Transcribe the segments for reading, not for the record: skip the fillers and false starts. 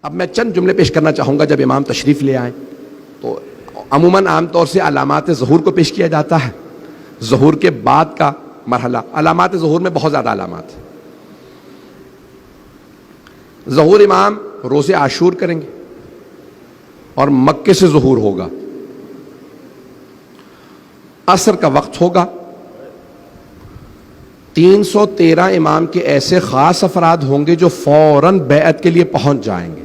اب میں چند جملے پیش کرنا چاہوں گا جب امام تشریف لے آئیں تو عموماً عام طور سے علامات ظہور کو پیش کیا جاتا ہے. ظہور کے بعد کا مرحلہ، علامات ظہور میں بہت زیادہ علامات ہیں. ظہور امام روزے عاشور کریں گے اور مکے سے ظہور ہوگا. عصر کا وقت ہوگا. 313 امام کے ایسے خاص افراد ہوں گے جو فوراً بیعت کے لیے پہنچ جائیں گے.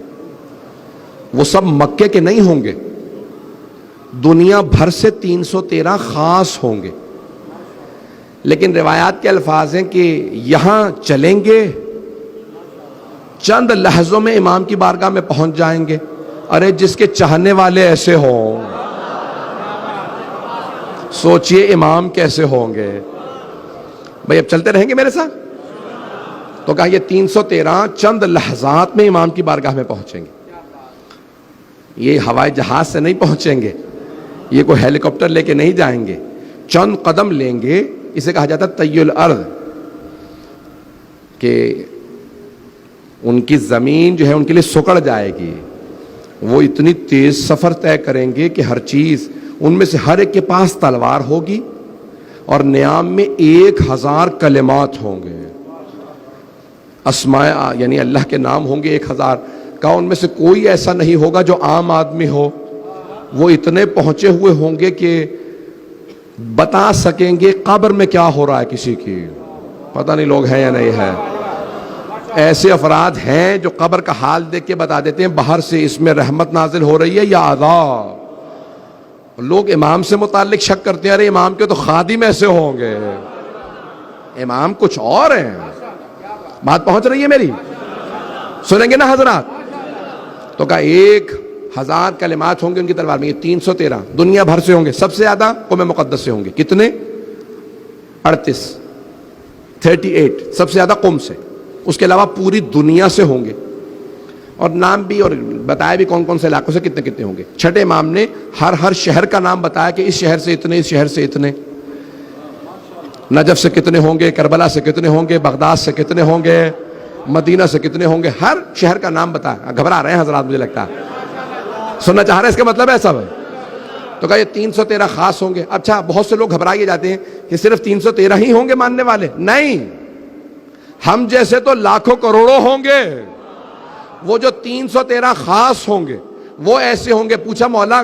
وہ سب مکے کے نہیں ہوں گے، دنیا بھر سے 313 خاص ہوں گے. لیکن روایات کے الفاظ ہیں کہ یہاں چلیں گے، چند لحظوں میں امام کی بارگاہ میں پہنچ جائیں گے. ارے جس کے چاہنے والے ایسے ہوں، سوچئے امام کیسے ہوں گے. بھئی اب چلتے رہیں گے میرے ساتھ؟ تو کہا یہ 313 چند لحظات میں امام کی بارگاہ میں پہنچیں گے. یہ ہوائی جہاز سے نہیں پہنچیں گے، یہ کوئی ہیلی کاپٹر لے کے نہیں جائیں گے. چند قدم لیں گے. اسے کہا جاتا ہے طی الارض، کہ ان کی زمین جو ہے ان کے لیے سکڑ جائے گی. وہ اتنی تیز سفر طے کریں گے کہ ہر چیز، ان میں سے ہر ایک کے پاس تلوار ہوگی اور نیام میں 1000 کلمات ہوں گے. اسماء یعنی اللہ کے نام ہوں گے 1000 کا. ان میں سے کوئی ایسا نہیں ہوگا جو عام آدمی ہو. وہ اتنے پہنچے ہوئے ہوں گے کہ بتا سکیں گے قبر میں کیا ہو رہا ہے. کسی کی پتہ نہیں لوگ ہیں یا نہیں ہے. ایسے افراد ہیں جو قبر کا حال دیکھ کے بتا دیتے ہیں باہر سے اس میں رحمت نازل ہو رہی ہے یا عذاب. لوگ امام سے متعلق شک کرتے ہیں، ارے امام کے تو خادم ایسے ہوں گے، امام کچھ اور ہیں. بات پہنچ رہی ہے میری؟ سنیں گے نا حضرات؟ تو کہا 1000 کلمات ہوں گے ان کی تلوار میں. یہ 313 دنیا بھر سے ہوں گے. سب سے زیادہ قوم مقدس سے ہوں گے. کتنے؟ 38 سب سے زیادہ قوم سے. اس کے علاوہ پوری دنیا سے ہوں گے. اور نام بھی اور بتایا بھی کون کون سے علاقوں سے کتنے کتنے ہوں گے. چھٹے امام نے ہر شہر کا نام بتایا کہ اس شہر سے اتنے، اس شہر سے اتنے. نجف سے کتنے ہوں گے، کربلا سے کتنے ہوں گے، بغداد سے کتنے ہوں گے، مدینہ سے کتنے ہوں گے. ہر شہر کا نام بتایا. گھبرا رہے ہیں حضرات مجھے لگتا ہے، سننا چاہ رہے ہیں اس کا مطلب ہے سب. تو کہا یہ 313 خاص ہوں گے. اچھا بہت سے لوگ گھبرائے جاتے ہیں کہ صرف 313 ہی ہوں گے ماننے والے. نہیں، ہم جیسے تو لاکھوں کروڑوں ہوں گے. وہ جو 313 خاص ہوں گے وہ ایسے ہوں گے. پوچھا مولا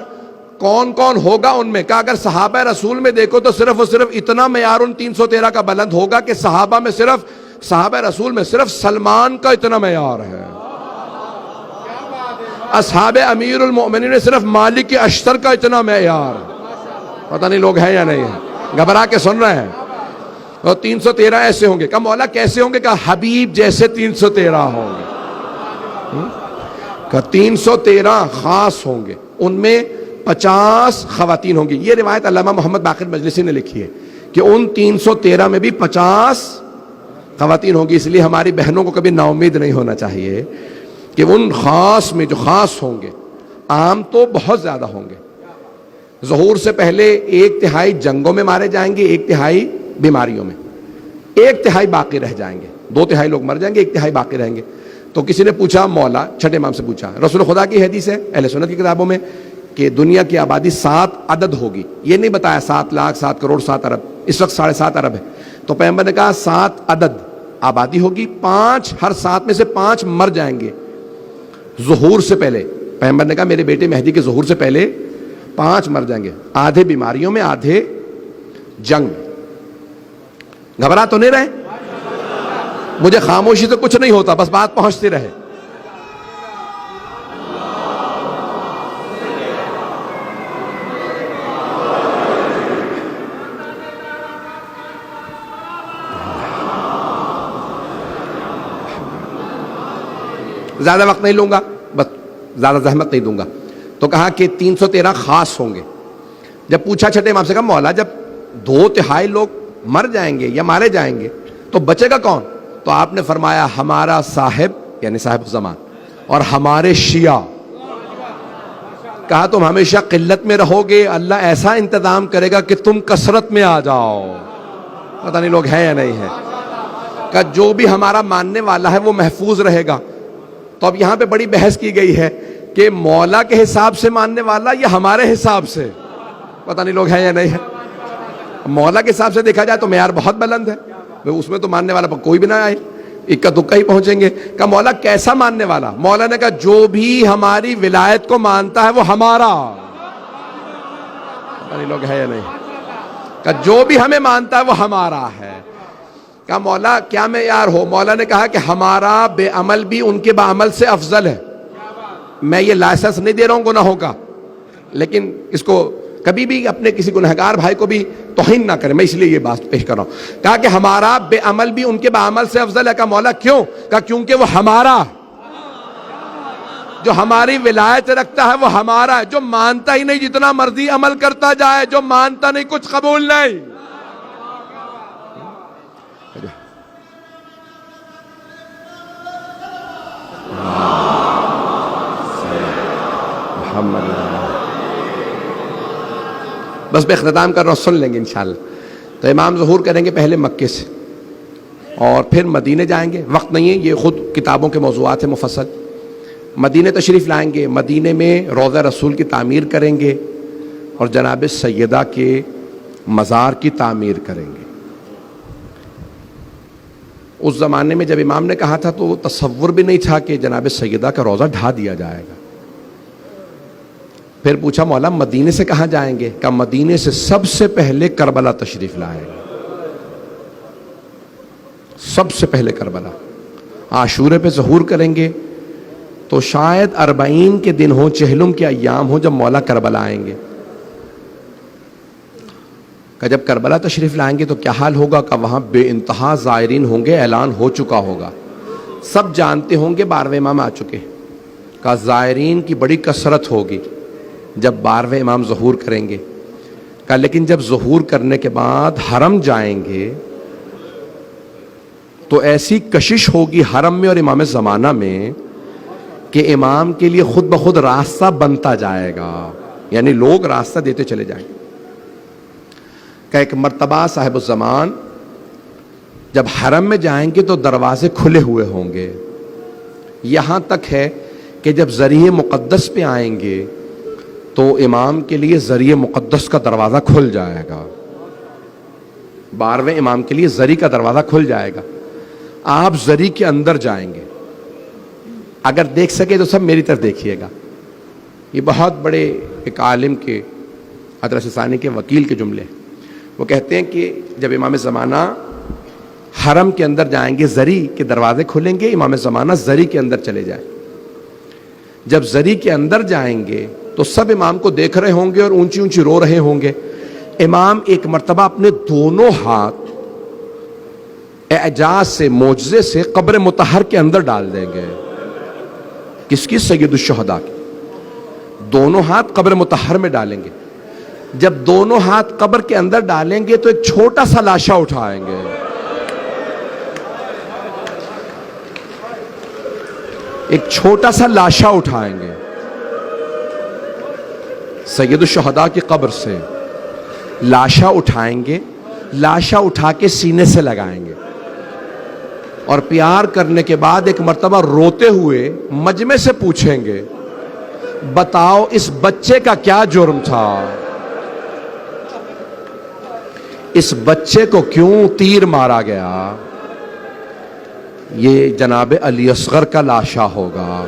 کون کون ہوگا ان میں؟ کہا اگر صحابہ رسول میں دیکھو تو صرف اور صرف اتنا معیار ان 313 کا بلند ہوگا کہ صحابہ رسول میں صرف سلمان کا اتنا معیار ہے. اصحاب امیر المؤمنین میں صرف مالک اشتر کا اتنا معیار. پتہ نہیں لوگ ہیں یا نہیں ہیں، گھبرا کے سن رہے ہیں. اور 313 ایسے ہوں گے. کہا مولا کیسے ہوں گے؟ کہا حبیب جیسے 313 ہوں گے. کہا 313 خاص ہوں گے. ان میں 50 خواتین ہوں گی. یہ روایت علامہ محمد باقر مجلسی نے لکھی ہے کہ ان 313 میں بھی 50 خواتین ہوں گی. اس لیے ہماری بہنوں کو کبھی نا امید نہیں ہونا چاہیے کہ ان خاص میں جو خاص ہوں گے، عام تو بہت زیادہ ہوں گے. ظہور سے پہلے 1/3 جنگوں میں مارے جائیں گے، 1/3 بیماریوں میں، 1/3 باقی رہ جائیں گے. 2/3 لوگ مر جائیں گے، 1/3 باقی رہیں گے. تو کسی نے پوچھا مولا، چھٹے امام سے پوچھا، رسول خدا کی حدیث ہے اہل سنت کی کتابوں میں کہ دنیا کی آبادی 7 عدد ہوگی. یہ نہیں بتایا 7 لاکھ 7 کروڑ 7 ارب. اس وقت 7.5 ارب ہے. تو پیغمبر نے کہا 7 عدد آبادی ہوگی. 5 ہر 7 میں سے 5 مر جائیں گے ظہور سے پہلے. پیغمبر نے کہا میرے بیٹے مہدی کے ظہور سے پہلے 5 مر جائیں گے. آدھے بیماریوں میں، آدھے جنگ میں. گھبرا تو نہیں رہے؟ مجھے خاموشی سے کچھ نہیں ہوتا، بس بات پہنچتی رہے. زیادہ وقت نہیں لوں گا، بس زیادہ زحمت نہیں دوں گا. تو کہا کہ 313 خاص ہوں گے. جب پوچھا چھٹے امام سے، کہا مولا جب 2/3 لوگ مر جائیں گے یا مارے جائیں گے تو بچے گا کون؟ تو آپ نے فرمایا ہمارا صاحب یعنی صاحب زمان اور ہمارے شیعہ. کہا تم ہمیشہ قلت میں رہو گے، اللہ ایسا انتظام کرے گا کہ تم کثرت میں آ جاؤ. پتہ نہیں لوگ ہیں یا نہیں ہیں. کہ جو بھی ہمارا ماننے والا ہے وہ محفوظ رہے گا. تو اب یہاں پہ بڑی بحث کی گئی ہے کہ مولا کے حساب سے ماننے والا یا ہمارے حساب سے، پتہ نہیں لوگ ہیں یا نہیں ہے۔ مولا کے حساب سے دیکھا جائے تو معیار بہت بلند ہے، اس میں تو ماننے والا کوئی بھی نہ آئے، اکا دکا ہی پہنچیں گے۔ کہا مولا کیسا ماننے والا؟ مولا نے کہا جو بھی ہماری ولایت کو مانتا ہے وہ ہمارا، پتہ نہیں لوگ ہیں یا نہیں، کہا جو بھی ہمیں مانتا ہے وہ ہمارا ہے۔ کہا مولا کیا معیار ہو؟ مولا نے کہا کہ ہمارا بے عمل بھی ان کے بعمل سے افضل ہے۔ میں یہ لائسنس نہیں دے رہا ہوں گناہوں کا، لیکن اس کو کبھی بھی اپنے کسی گنہگار بھائی کو بھی توہین نہ کرے، میں اس لیے یہ بات پیش کر رہا ہوں۔ کہا کہ ہمارا بے عمل بھی ان کے بعمل سے افضل ہے۔ کہا مولا کیوں؟ کہا کیونکہ وہ ہمارا، جو ہماری ولایت رکھتا ہے وہ ہمارا ہے، جو مانتا ہی نہیں جتنا مرضی عمل کرتا جائے، جو مانتا نہیں کچھ قبول نہیں۔ بس میں اختتام کر رہا ہوں، سن لیں گے انشاءاللہ۔ تو امام ظہور کریں گے پہلے مکے سے اور پھر مدینے جائیں گے، وقت نہیں ہے، یہ خود کتابوں کے موضوعات ہیں مفصل۔ مدینے تشریف لائیں گے، مدینے میں روضہ رسول کی تعمیر کریں گے اور جناب سیدہ کے مزار کی تعمیر کریں گے۔ اس زمانے میں جب امام نے کہا تھا تو وہ تصور بھی نہیں تھا کہ جناب سیدہ کا روضہ ڈھا دیا جائے گا۔ پھر پوچھا مولا مدینے سے کہاں جائیں گے؟ کہ مدینے سے سب سے پہلے کربلا تشریف لائیں گے، سب سے پہلے کربلا۔ عاشورے پہ ظہور کریں گے تو شاید 40 کے دن ہو، چہلم کے ایام ہو جب مولا کربلا آئیں گے۔ کہ جب کربلا تشریف لائیں گے تو کیا حال ہوگا؟ کہ وہاں بے انتہا زائرین ہوں گے، اعلان ہو چکا ہوگا، سب جانتے ہوں گے 12ویں امام آ چکے، کہ زائرین کی بڑی کثرت ہوگی جب 12ویں امام ظہور کریں گے۔ کہ لیکن جب ظہور کرنے کے بعد حرم جائیں گے تو ایسی کشش ہوگی حرم میں اور امام زمانہ میں کہ امام کے لیے خود بخود راستہ بنتا جائے گا، یعنی لوگ راستہ دیتے چلے جائیں گے۔ کہ ایک مرتبہ صاحب الزمان جب حرم میں جائیں گے تو دروازے کھلے ہوئے ہوں گے، یہاں تک ہے کہ جب ذریعہ مقدس پہ آئیں گے تو امام کے لیے ذریعہ مقدس کا دروازہ کھل جائے گا، 12ویں امام کے لیے ذری کا دروازہ کھل جائے گا، آپ ذری کے اندر جائیں گے۔ اگر دیکھ سکے تو سب میری طرف دیکھیے گا، یہ بہت بڑے ایک عالم کے حضرت ثانی کے وکیل کے جملے، وہ کہتے ہیں کہ جب امام زمانہ حرم کے اندر جائیں گے، ذری کے دروازے کھلیں گے، امام زمانہ ذری کے اندر چلے جائیں۔ جب ذری کے اندر جائیں گے تو سب امام کو دیکھ رہے ہوں گے اور اونچی اونچی رو رہے ہوں گے۔ امام ایک مرتبہ اپنے دونوں ہاتھ اعجاز سے، معجزے سے قبر مطہر کے اندر ڈال دیں گے۔ کس کی؟ سید الشہداء کی۔ دونوں ہاتھ قبر مطہر میں ڈالیں گے۔ جب دونوں ہاتھ قبر کے اندر ڈالیں گے تو ایک چھوٹا سا لاشا اٹھائیں گے، ایک چھوٹا سا لاشا اٹھائیں گے سید الشہداء کی قبر سے، لاشا اٹھائیں گے، لاشا اٹھا کے سینے سے لگائیں گے اور پیار کرنے کے بعد ایک مرتبہ روتے ہوئے مجمع سے پوچھیں گے بتاؤ اس بچے کا کیا جرم تھا، اس بچے کو کیوں تیر مارا گیا؟ یہ جناب علی اصغر کا لاشا ہوگا۔